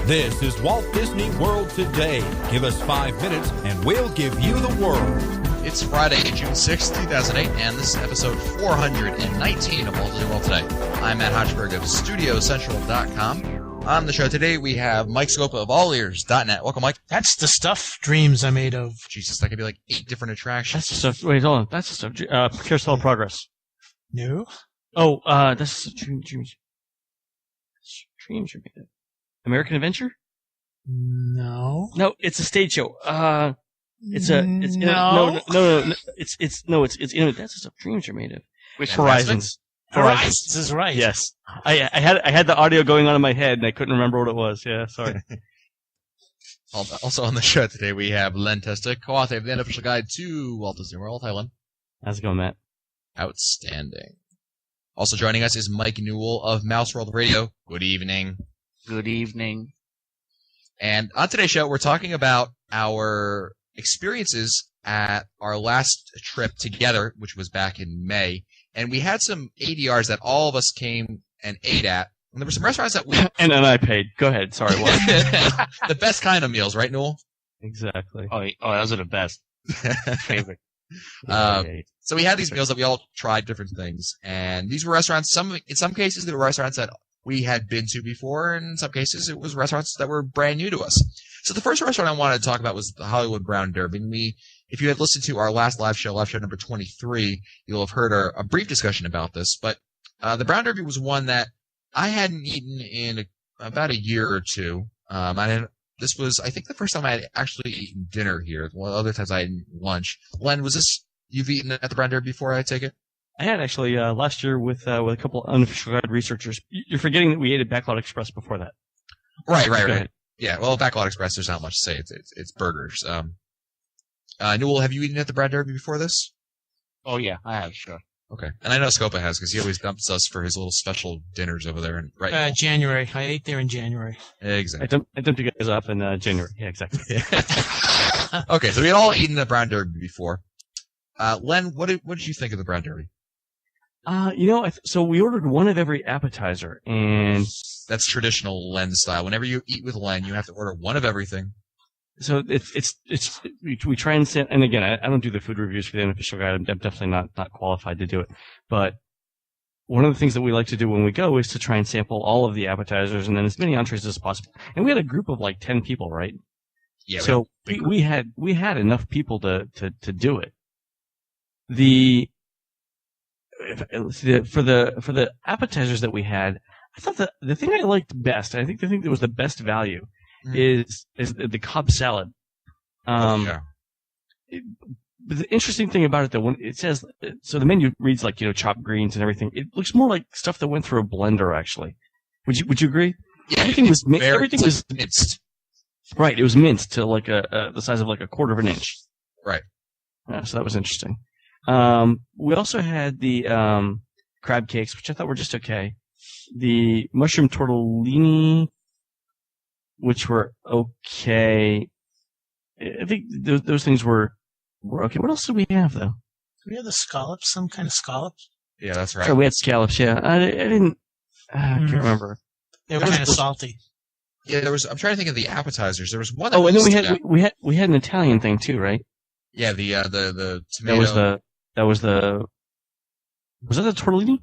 This is Walt Disney World Today. Give us 5 minutes and we'll give you the world. It's Friday, June 6, 2008, and this is episode 419 of Walt Disney World Today. I'm Matt Hodgeberg of StudioCentral.com. On the show today, we have Mike Scopa of AllEars.net. Welcome, Mike. That's the stuff dreams are made of. Jesus, that could be like 8 different attractions. That's the stuff. Wait, hold on. That's the stuff. Carousel of Progress. No? Oh, that's the dreams. Dreams are made of. American Adventure? No. No, it's a stage show. It's No. It's that's the stuff dreams are made of. Which Horizons. Horizons is right. Yes. I had the audio going on in my head and I couldn't remember what it was. Yeah, sorry. Also on the show today, we have Len Testa, co-author of the Unofficial Guide to Walt Disney World. Hi, Len. How's it going, Matt? Outstanding. Also joining us is Mike Newell of Mouse World Radio. Good evening. Good evening. And on today's show, we're talking about our experiences at our last trip together, which was back in May. And we had some ADRs that all of us came and ate at. And there were some restaurants that we... and then I paid. Go ahead. Sorry, what? The best kind of meals, right, Newell? Exactly. Oh, those are the best. Favorite. So we had these meals that we all tried different things. And these were restaurants, in some cases, they were restaurants that we had been to before, and in some cases it was restaurants that were brand new to us. So the first restaurant I wanted to talk about was the Hollywood Brown Derby. And if you had listened to our last live show number 23, you'll have heard a brief discussion about this. But the Brown Derby was one that I hadn't eaten in about a year or two. This was, I think, the first time I had actually eaten dinner here. Well, other times I had lunch. Len, you've eaten at the Brown Derby before, I take it? I had actually last year with a couple of Unofficial Guide researchers. You're forgetting that we ate at Backlot Express before that. Right. Yeah, well, Backlot Express, there's not much to say. It's burgers. Newell, have you eaten at the Brown Derby before this? Oh, yeah, I have, sure. Okay. And I know Scopa has, because he always dumps us for his little special dinners over there. January. I ate there in January. Exactly. I dumped you guys off in January. Yeah, exactly. Okay, so we had all eaten the Brown Derby before. Len, what did you think of the Brown Derby? So we ordered one of every appetizer, and that's traditional Len style. Whenever you eat with Len, you have to order one of everything. So we try and say, and again, I don't do the food reviews for the Unofficial Guide. I'm definitely not qualified to do it. But one of the things that we like to do when we go is to try and sample all of the appetizers and then as many entrees as possible. And we had a group of like 10 people, right? Yeah. So we had enough people to do it. For the appetizers that we had, I thought the thing I liked best, and I think the thing that was the best value, is the Cobb salad. Yeah. But the interesting thing about it, though, when it says, so the menu reads like, chopped greens and everything. It looks more like stuff that went through a blender, actually. Would you agree? Yeah. Everything was minced. Right. It was minced to like the size of like a quarter of an inch. Right. So that was interesting. We also had the crab cakes, which I thought were just okay. The mushroom tortellini, which were okay. I think those things were okay. What else did we have, though? Did we have the scallops? Some kind of scallops? Yeah, that's right. Sure, we had scallops, yeah. I didn't... I can't remember. They were kind of salty. Yeah, I'm trying to think of the appetizers. There was one and then we had an Italian thing, too, right? Yeah, the tomato... Was that the tortellini?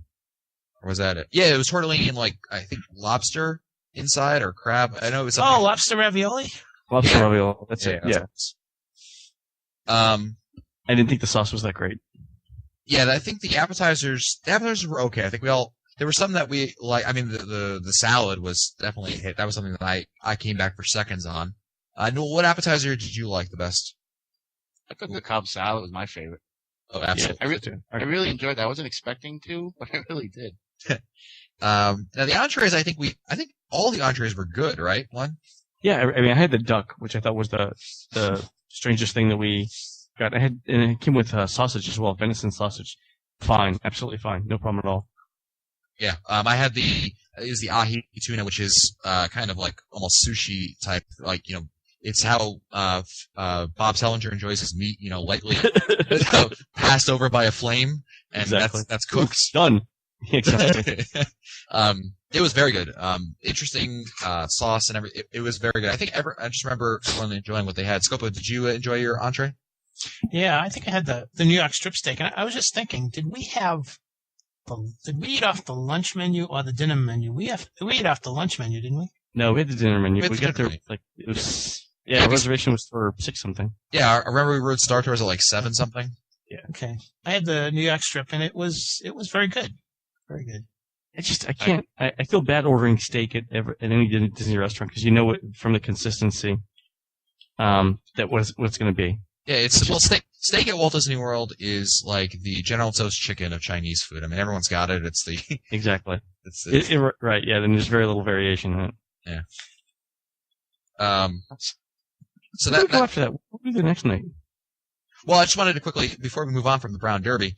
Or was that it? Yeah, it was tortellini and I think lobster inside or crab. I know it was something. Oh, lobster ravioli? Lobster ravioli. That's it. Yeah. I didn't think the sauce was that great. Yeah, I think the appetizers were okay. I think there were some that we like. I mean, the salad was definitely a hit. That was something that I came back for seconds on. Noel, what appetizer did you like the best? I thought the Cobb salad was my favorite. Oh, absolutely. Yeah, I really enjoyed that. I wasn't expecting to, but I really did. Now the entrees, I think all the entrees were good, right? One. Yeah, I mean, I had the duck, which I thought was the strangest thing that we got. And it came with sausage as well, venison sausage. Fine, absolutely fine, no problem at all. Yeah, I had the ahi tuna, which is kind of like almost sushi type, it's how Bob Selinger enjoys his meat, lightly passed over by a flame, and exactly. that's cooked. Done. Exactly. It was very good. Interesting sauce and everything. It was very good. I just remember really enjoying what they had. Scopo, did you enjoy your entree? Yeah, I think I had the New York strip steak, and I was just thinking, did we eat off the lunch menu or the dinner menu? We ate off the lunch menu, didn't we? No, we had the dinner menu. We had We the got dinner there menu. it was the reservation was for 6 something. Yeah, I remember we rode Star Tours at like 7 something. Okay, I had the New York strip, and it was very good, very good. I can't. I feel bad ordering steak at any Disney restaurant because you know what from the consistency, that what it's going to be. Yeah, steak at Walt Disney World is like the General Tso's chicken of Chinese food. I mean, everyone's got it. It's the Exactly. it's Right. Yeah. Then there's very little variation in it. yeah. So We'll go after that. We'll do the next night. Well, I just wanted to quickly before we move on from the Brown Derby.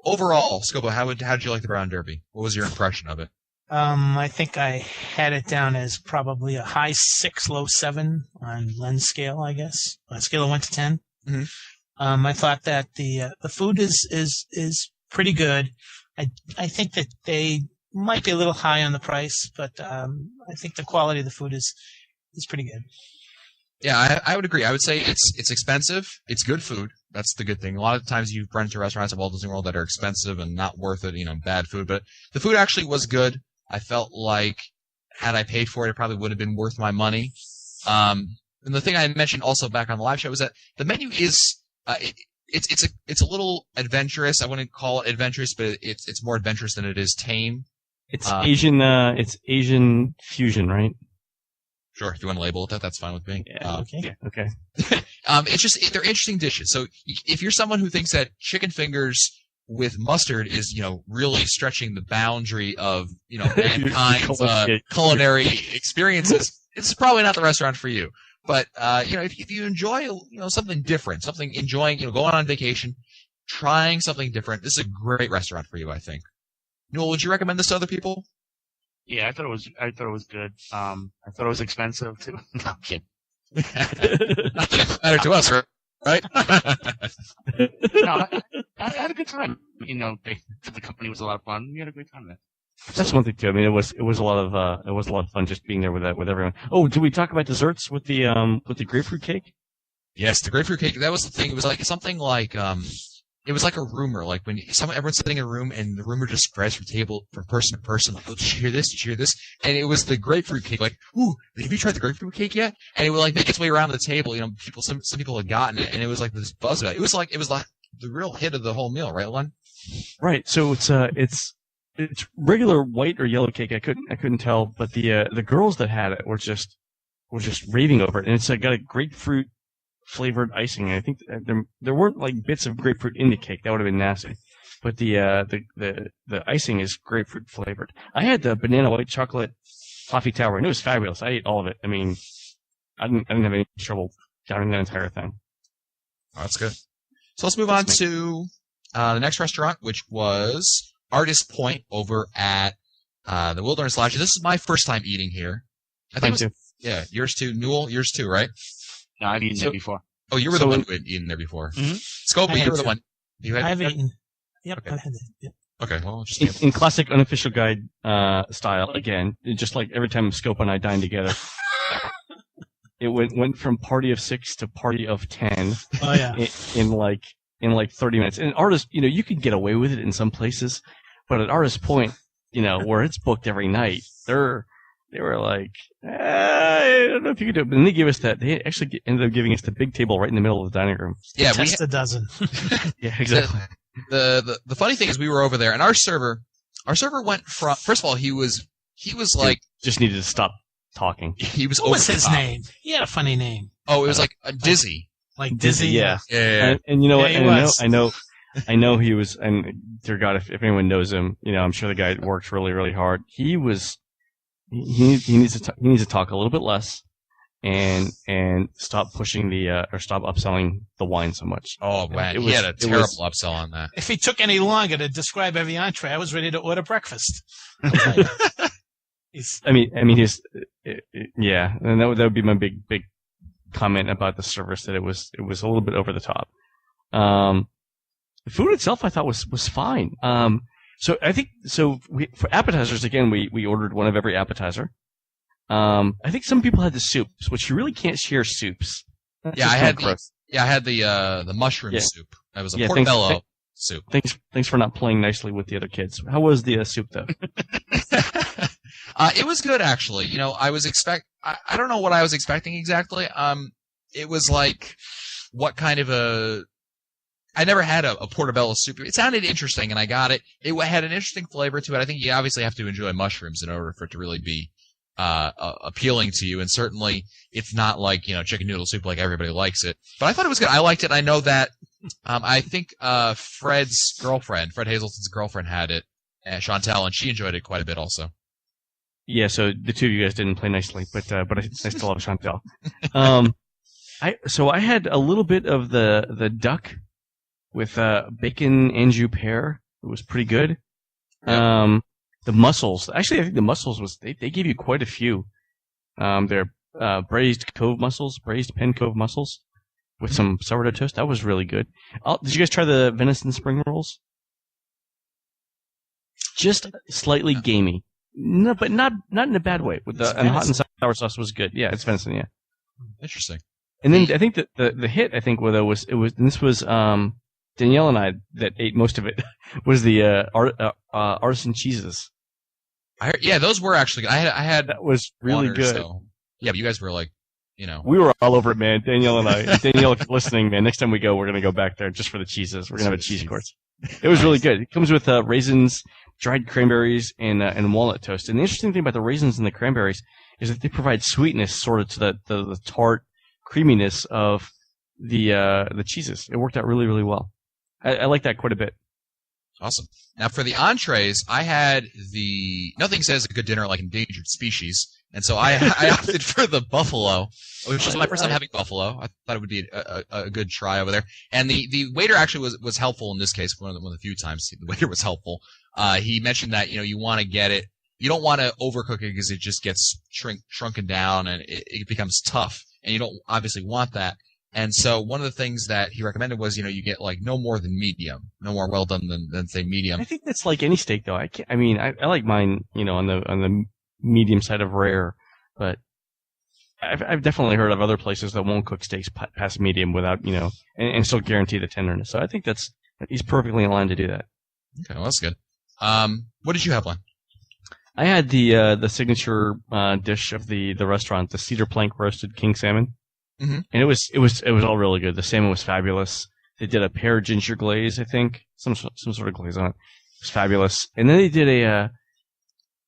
Overall, Scopo, how did you like the Brown Derby? What was your impression of it? I think I had it down as probably a high 6, low 7 on Len's scale, I guess. On a scale of 1 to 10. Mhm. I thought that the food is pretty good. I think that they might be a little high on the price, but I think the quality of the food is pretty good. Yeah, I would agree. I would say it's expensive. It's good food. That's the good thing. A lot of times you run into restaurants at Walt Disney World that are expensive and not worth it, bad food. But the food actually was good. I felt like had I paid for it, it probably would have been worth my money. And the thing I mentioned also back on the live show was that the menu is it's a little adventurous. I wouldn't call it adventurous, but it's more adventurous than it is tame. It's Asian fusion, right? Sure, if you want to label it that, that's fine with me. Yeah. Okay. Yeah. Okay. It's just they're interesting dishes. So if you're someone who thinks that chicken fingers with mustard is really stretching the boundary of mankind's culinary experiences, it's probably not the restaurant for you. But if you enjoy something different, enjoying going on vacation, trying something different, this is a great restaurant for you, I think. Newell, would you recommend this to other people? Yeah, I thought it was good. I thought it was expensive too. No, I'm kidding. Matter to us, right? No, I had a good time. The company was a lot of fun. We had a great time there. That's one thing too. I mean, it was a lot of fun just being there with everyone. Oh, did we talk about desserts with the grapefruit cake? Yes, the grapefruit cake. That was the thing. It was like something like it was like a rumor. Like when everyone's sitting in a room and the rumor just spreads from person to person. Like, oh, did you hear this? Did you hear this? And it was the grapefruit cake. Like, ooh, have you tried the grapefruit cake yet? And it would like make its way around the table. Some people had gotten it, and it was like this buzz about it. It was like the real hit of the whole meal, right, Len? Right. So it's regular white or yellow cake. I couldn't tell, but the girls that had it were just raving over it, and it's got a grapefruit flavored icing. And I think there weren't like bits of grapefruit in the cake. That would have been nasty. But the icing is grapefruit flavored. I had the banana white chocolate toffee tower, and it was fabulous. I ate all of it. I mean, I didn't have any trouble downing that entire thing. Oh, that's good. So let's move on to the next restaurant, which was Artist Point over at the Wilderness Lodge. This is my first time eating here. I think Mine too. Yeah, yours too. Newell, yours too, right? No, I've eaten there before. Oh, you were the one who had eaten there before. Mhm. Scope, I you had were the to. one. You had. I've eaten. Yep, Okay. I've had that. Yep. Okay, well, just In classic unofficial guide style, again, just like every time Scope and I dine together, it went from party of 6 to party of 10 Oh yeah. in like 30 minutes. And Artist, you can get away with it in some places, but at Artist Point, where it's booked every night, they were like, I don't know if you could do it. But then they gave us that. They actually ended up giving us the big table right in the middle of the dining room. yeah, Test a dozen. Yeah, exactly. the funny thing is we were over there and our server went from, first of all, he was like, Just needed to stop talking. he was What over was the his top. name? He had a funny name. Oh, it was like a Dizzy. Like Dizzy. Yeah. Yeah. And you know what? Yeah, he And was. I know he was. And dear God, if anyone knows him, I'm sure the guy works really, really hard. He was. He needs to talk a little bit less, and stop pushing or stop upselling the wine so much. Oh, man. It He was- had a it terrible was- upsell on that. If he took any longer to describe every entree, I was ready to order breakfast. He's, I mean, his. Yeah, and that would be my big comment about the service, that it was a little bit over the top. The food itself, I thought was fine. So I think for appetizers again, we ordered one of every appetizer. I think some people had the soups, which you really can't share soups. That's Yeah, just I kinda had gross. I had the mushroom Yeah. soup. It was a Yeah, portobello soup. Thanks for not playing nicely with the other kids. How was the soup though? It was good actually. You know, I don't know what I was expecting exactly. It was like what kind of I never had a portobello soup. It sounded interesting, and I got it. It had an interesting flavor to it. I think you obviously have to enjoy mushrooms in order for it to really be appealing to you. And certainly, it's not like chicken noodle soup like everybody likes it. But I thought it was good. I liked it. I know that. I think Fred Hazelton's girlfriend, had it, Chantel, and she enjoyed it quite a bit also. Yeah, so the two of you guys didn't play nicely, but I still love Chantel. I had a little bit of the duck with bacon anjou pear. It was pretty good. Yep. The mussels. Actually, I think the mussels they gave you quite a few. They're braised Penn Cove mussels with some sourdough toast. That was really good. Did you guys try the venison spring rolls? Just slightly gamey. No, but not in a bad way. And hot and sour sauce was good. Yeah, it's venison. Yeah. Interesting. And then I think that the hit was Danielle and I that ate most of it was the artisan cheeses. Those were actually good. I had That was really one or good. so. Yeah, but you guys were like, We were all over it, man. Danielle and I. Danielle, if you're listening, man, next time we go, we're gonna go back there just for the cheeses. We're gonna have a cheese course. It was really good. It comes with raisins, dried cranberries, and walnut toast. And the interesting thing about the raisins and the cranberries is that they provide sweetness sort of to the tart creaminess of the cheeses. It worked out really, really well. I like that quite a bit. awesome. Now for the entrees, I had nothing says a good dinner like endangered species. And so I opted for the buffalo, which is my first time having buffalo. I thought it would be a good try over there. And the waiter actually was helpful in this case. One of the few times the waiter was helpful. He mentioned that, you want to get it. You don't want to overcook it because it just gets shrunken down and it becomes tough. And you don't obviously want that. And so one of the things that he recommended was, you get like no more than medium, no more well done than say medium. I think that's like any steak, though. I like mine, on the medium side of rare, but I've definitely heard of other places that won't cook steaks past medium without, and still guarantee the tenderness. So I think he's perfectly in line to do that. Okay, well that's good. What did you have, Len? I had the signature dish of the restaurant, the cedar plank roasted king salmon, Mm-hmm. and it was all really good. The salmon was fabulous. They did a pear ginger glaze, I think, some sort of glaze on it. It was fabulous. And then they did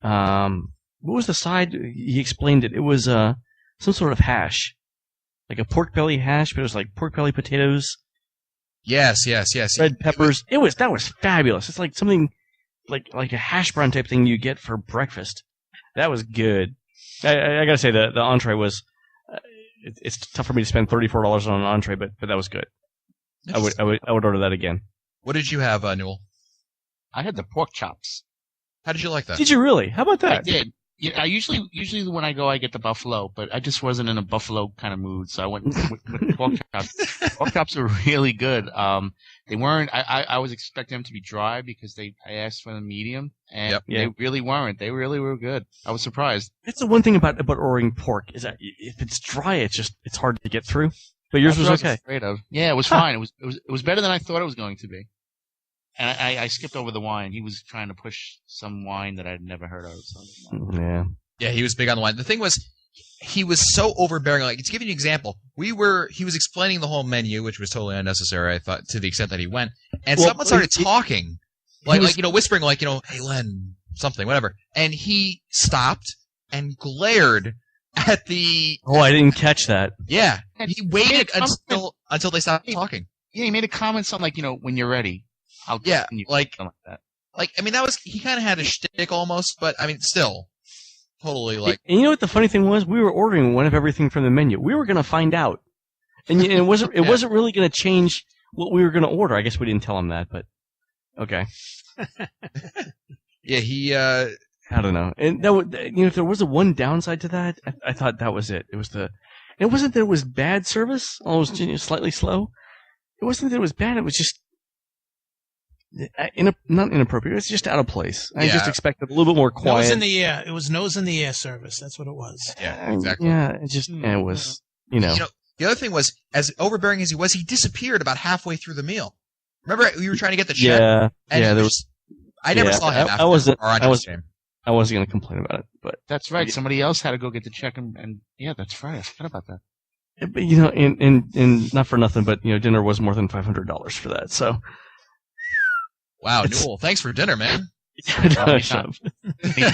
what was the side? He explained it. It was some sort of hash, like a pork belly hash, but it was like pork belly potatoes. Yes. Red peppers. That was fabulous. It's like something like a hash brown type thing you get for breakfast. That was good. I gotta say the entree was. It's tough for me to spend $34 on an entree, but that was good. I would order that again. What did you have, Newell? I had the pork chops. How did you like that? Did you really? How about that? I did. Yeah, I usually when I go, I get the buffalo, but I just wasn't in a buffalo kind of mood, so I went with pork chops. Pork chops were really good. They weren't. I was expecting them to be dry because I asked for the medium, and they really weren't. They really were good. I was surprised. That's the one thing about ordering pork is that if it's dry, it's hard to get through. But yours was okay. Afraid of. Yeah, it was fine. It was better than I thought it was going to be. And I skipped over the wine. He was trying to push some wine that I'd never heard of. So. Yeah, he was big on the wine. The thing was, he was so overbearing. Like, to give you an example, he was explaining the whole menu, which was totally unnecessary, I thought, to the extent that he went. And someone started talking, whispering, hey, Len, something, whatever. And he stopped and glared at the... Oh, I didn't catch that. Yeah. He waited until they stopped talking. Yeah, he made a comment something like, when you're ready. Like that. He kind of had a shtick almost, but still, totally like. And you know what the funny thing was? We were ordering one of everything from the menu. We were going to find out, and it wasn't really going to change what we were going to order. I guess we didn't tell him that, but okay. Yeah, he. I don't know, and if there was a one downside to that, I thought that was it. It wasn't that it was bad service, almost slightly slow. It wasn't that it was bad. It was just. not inappropriate. It's just out of place. I Yeah. just expected a little bit more quiet. Nose in the air. It was nose in the air service. That's what it was. Yeah, exactly. Yeah, it was, you know. The other thing was, as overbearing as he was, he disappeared about halfway through the meal. Remember, we were trying to get the check. Yeah, and yeah. he There was. was. I never yeah, saw him I after wasn't- our I was- game. I wasn't going to complain about it, but That's right. Somebody else had to go get the check, and yeah, that's right. I forgot about that. but you know, and not for nothing, but you know, dinner was more than $500 for that. So. Wow, Newell, thanks for dinner, man.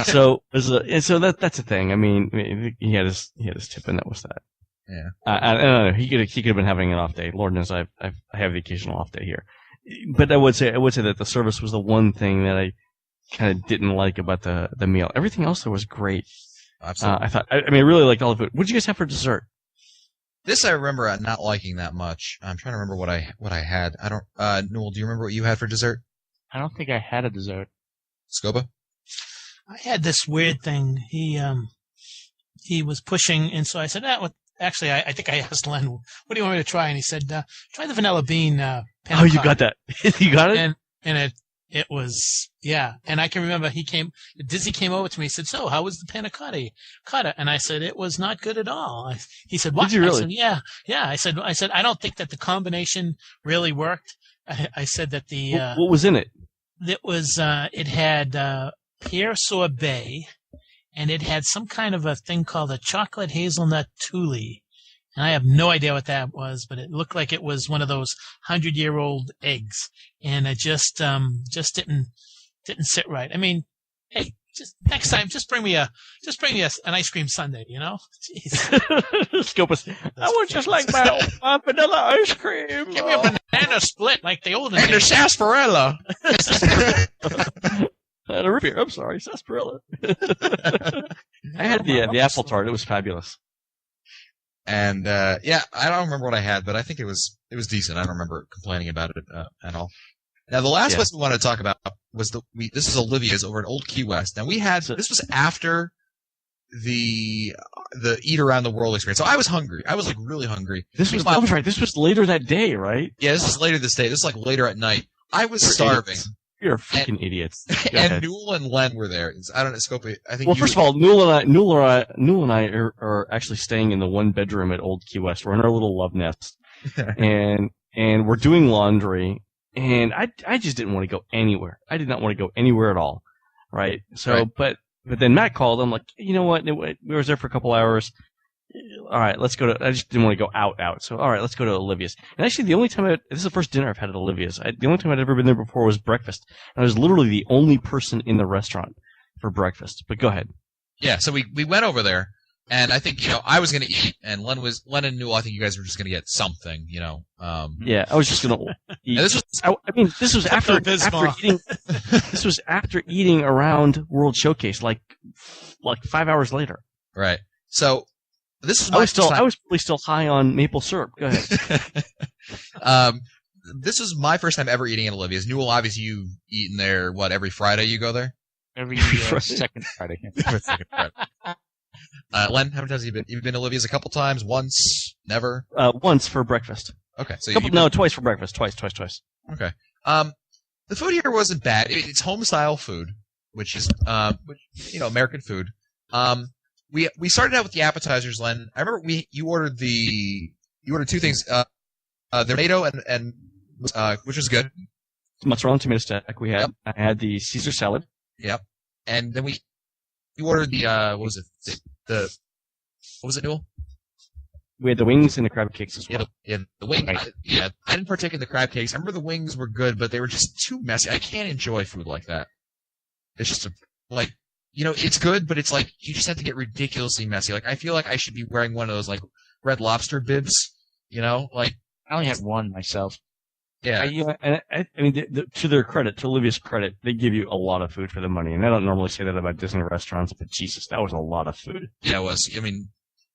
So that's the thing. I mean, he had his tip, and that was that. Yeah. I don't know. He could have been having an off day. Lord knows I have the occasional off day here, but I would say that the service was the one thing that I kind of didn't like about the meal. Everything else there was great. Absolutely. I really liked all of it. What did you guys have for dessert? This I remember not liking that much. I'm trying to remember what I had. I don't. Newell, do you remember what you had for dessert? I don't think I had a dessert. Scoba? I had this weird thing. He was pushing, and so I said, actually, I think I asked Len, what do you want me to try? And he said, try the vanilla bean panna Oh, you cotta. got that? You got it? And it was, yeah. And I can remember Dizzy came over to me and said, so how was the panna cotta? And I said, it was not good at all. He said, what? Did you really? I said, yeah. I said, I don't think that the combination really worked. I said that What was in it? it had pear sorbet, and it had some kind of a thing called a chocolate hazelnut toulie. And I have no idea what that was, but it looked like it was one of those 100-year-old eggs, and it just didn't sit right. I mean, hey, just next time, just bring me an ice cream sundae, you know? Jeez. Scopus. I would just like my vanilla ice cream. Give me a banana split like the olden And days. there's sarsaparilla. A root beer. I'm sorry, sarsaparilla. I had the apple tart. It was fabulous. And I don't remember what I had, but I think it was decent. I don't remember complaining about it at all. Now, the last place we wanted to talk about was this is Olivia's over at Old Key West. Now, this was after the Eat Around the World experience. So I was hungry. I was like really hungry. That was right. This was later that day, right? Yeah, this is later this day. This is like later at night. I was starving. You're freaking idiots. Go And ahead. Newell and Len were there. I don't know, Scopely. I think. Well, first of all, Newell and I are actually staying in the one bedroom at Old Key West. We're in our little love nest, and we're doing laundry. And I just didn't want to go anywhere. I did not want to go anywhere at all, right? So, Right. but then Matt called. I'm like, you know what? We were there for a couple hours. All right, let's go to. I just didn't want to go out. So, all right, let's go to Olivia's. And actually, the only time this is the first dinner I've had at Olivia's. The only time I'd ever been there before was breakfast. And I was literally the only person in the restaurant for breakfast. But go ahead. Yeah, so we went over there, and I think I was gonna eat, and Len and Newell. I think you guys were just gonna get something, Yeah, I was just gonna eat. And this was This was after eating. This was after eating around World Showcase, like 5 hours later. right. So this is I was my I was probably still high on maple syrup. Go ahead. this was my first time ever eating at Olivia's. Newell, obviously, you've eaten there. What, every Friday you go there? Every Friday. second Friday. Every second Friday. Len, how many times have you been? You've been to Olivia's a couple times? Once? Never? Once for breakfast. Okay. So Twice for breakfast. Twice. Okay. The food here wasn't bad. It's home style food, which is American food. We started out with the appetizers, Len. I remember you ordered two things, the tomato and which was good. Mozzarella and tomato stack. I had the Caesar salad. Yep. And then you ordered the what was it? What was it, Newell? We had the wings and the crab cakes as well. The wing. I didn't partake in the crab cakes. I remember the wings were good, but they were just too messy. I can't enjoy food like that. It's just it's good, but it's like you just have to get ridiculously messy. Like I feel like I should be wearing one of those like Red Lobster bibs, like I only had one myself. yeah. I mean, to their credit, to Olivia's credit, they give you a lot of food for the money, and I don't normally say that about Disney restaurants, but Jesus, that was a lot of food. Yeah, it was. I mean,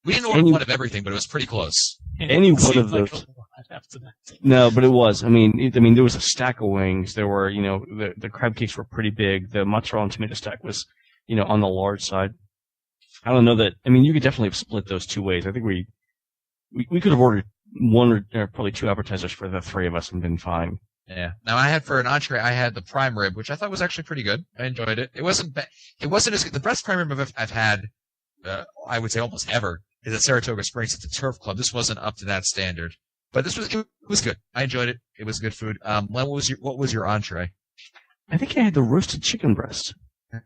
we didn't order one of everything, but it was pretty close. Any one Seemed of like those. a lot after that. No, but it was. I mean, there was a stack of wings. There were, the crab cakes were pretty big. The mozzarella and tomato stack was, on the large side. I don't know that. I mean, you could definitely have split those two ways. I think we could have ordered one or probably two appetizers for the three of us and been fine. Yeah. Now I had for an entree, I had the prime rib, which I thought was actually pretty good. I enjoyed it. It wasn't bad. It wasn't as good. The best prime rib I've had, I would say almost ever, is at Saratoga Springs at the Turf Club. This wasn't up to that standard, but it was good. I enjoyed it. It was good food. What was your entree? I think I had the roasted chicken breast,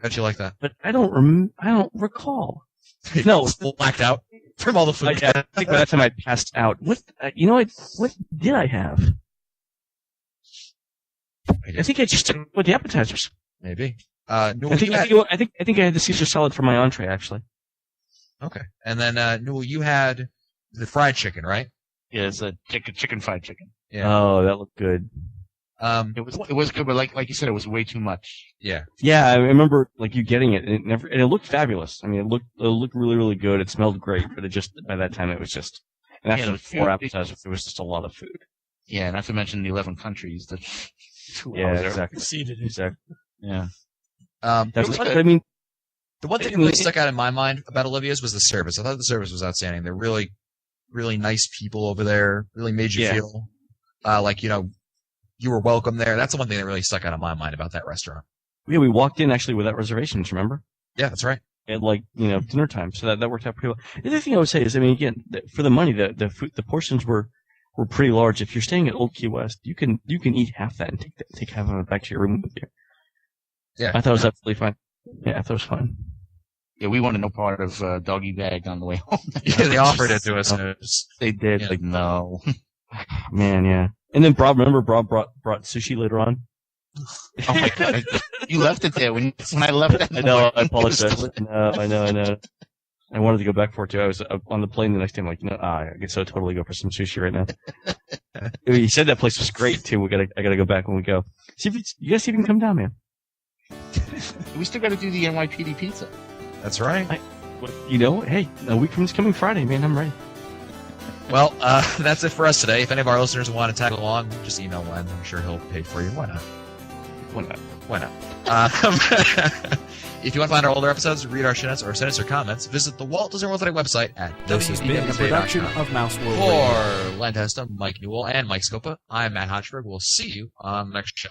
How'd you like that? but I don't recall. No. Blacked out from all the food. I think by that time I passed out. What did I have? I think I just took with the appetizers. Maybe. I Newell, think I had the Caesar salad for my entree actually. okay. And then Newell, you had the fried chicken, right? Yeah, it's a chicken fried chicken. Yeah. Oh, that looked good. It was good, but like you said, it was way too much. Yeah. Yeah, I remember like you getting it, and it looked fabulous. I mean, it looked really, really good. It smelled great, but it just by that time it was just. And after Yeah, the 4 appetizers, there was just a lot of food. Yeah, not to mention the 11 countries that. Yeah, exactly. Exceeded it. Exactly. Yeah. That's was what, good. I mean, The one thing that really stuck out in my mind about Olivia's was the service. I thought the service was outstanding. They're really, really nice people over there. Really made you feel like, you were welcome there. That's the one thing that really stuck out in my mind about that restaurant. yeah, we walked in actually without reservations. Remember? Yeah, that's right. At dinner time, so that worked out pretty well. The other thing I would say is, I mean, again, for the money, the food, the portions were pretty large. If you're staying at Old Key West, you can eat half that and take half of it back to your room with you. Yeah. I thought it was absolutely fine. Yeah, I thought it was fine. Yeah, we wanted no part of doggy bag on the way home. Yeah, they offered it to us. And it was, They did. Yeah. Like, no. Man, yeah. And then Bob brought sushi later on. Oh my god. You left it there when I left it. I know. I apologize. I know. I wanted to go back for it too. I was on the plane the next day. I'm like, I guess I'll totally go for some sushi right now. He said that place was great too. I gotta go back when we go. You guys see if you can come down, man. We still got to do the NYPD pizza. that's right. Hey, a week from this coming Friday, man, I'm ready. Well, that's it for us today. If any of our listeners want to tag along, just email Len. I'm sure he'll pay for you. Why not? Why not? If you want to find our older episodes, read our show notes, or send us your comments, visit the Walt Disney World Today website at This has been a production of Mouse World Radio. For Len Testa, Mike Newell, and Mike Scopa, I'm Matt Hodgeberg. We'll see you on the next show.